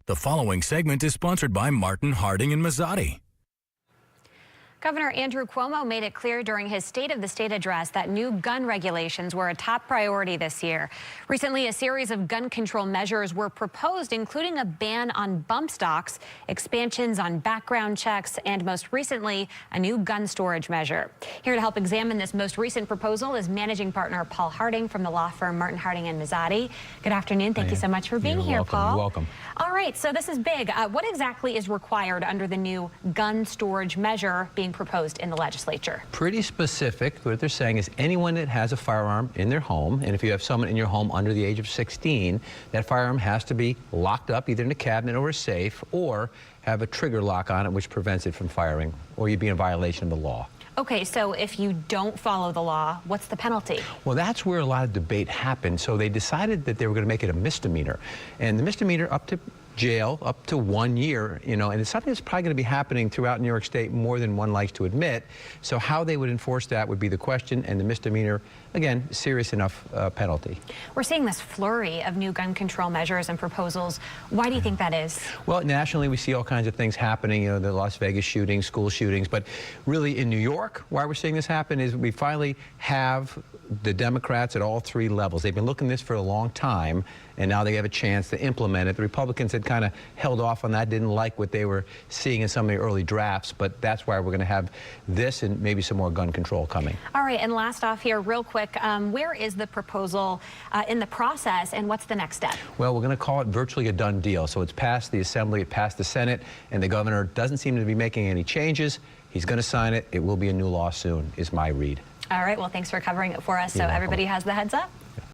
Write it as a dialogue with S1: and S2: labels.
S1: The following segment is sponsored by Martin, Harding and Mazzotti.
S2: Governor Andrew Cuomo made it clear during his State of the State address that new gun regulations were a top priority this year. Recently, a series of gun control measures were proposed, including a ban on bump stocks, expansions on background checks, and most recently, a new gun storage measure. Here to help examine this most recent proposal is managing partner Paul Harding from the law firm Martin, Harding and Mazzotti. Good afternoon. Thank you so much for being here, Paul.
S3: You're welcome.
S2: All right, so this is big. What exactly is required under the new gun storage measure being proposed in the legislature?
S3: Pretty specific. What they're saying is anyone that has a firearm in their home, and if you have someone in your home under the age of 16, that firearm has to be locked up either in a cabinet or a safe, or have a trigger lock on it which prevents it from firing, or you'd be in violation of the law.
S2: Okay, so if you don't follow the law, what's the penalty? Well,
S3: that's where a lot of debate happened. So they decided that they were going to make it a misdemeanor. And the misdemeanor up to jail, up to 1 year, and it's something that's probably going to be happening throughout New York State more than one likes to admit. So how they would enforce that would be the question, and the misdemeanor, again, serious enough penalty.
S2: We're seeing this flurry of new gun control measures and proposals. Why do you think that is?
S3: Well, nationally, we see all kinds of things happening, the Las Vegas shootings, school shootings, but really in New York, why we're seeing this happen is we finally have the Democrats at all three levels. They've been looking at this for a long time, and now they have a chance to implement it. The Republicans had kind of held off on that, didn't like what they were seeing in some of the early drafts, but that's why we're going to have this and maybe some more gun control coming.
S2: All right, and last off here, real quick, where is the proposal in the process, and what's the next step?
S3: Well, we're going to call it virtually a done deal. So it's passed the Assembly, it passed the Senate, and the governor doesn't seem to be making any changes. He's going to sign it. It will be a new law soon, is my read.
S2: All right, well, thanks for covering it for us so everybody has the heads up.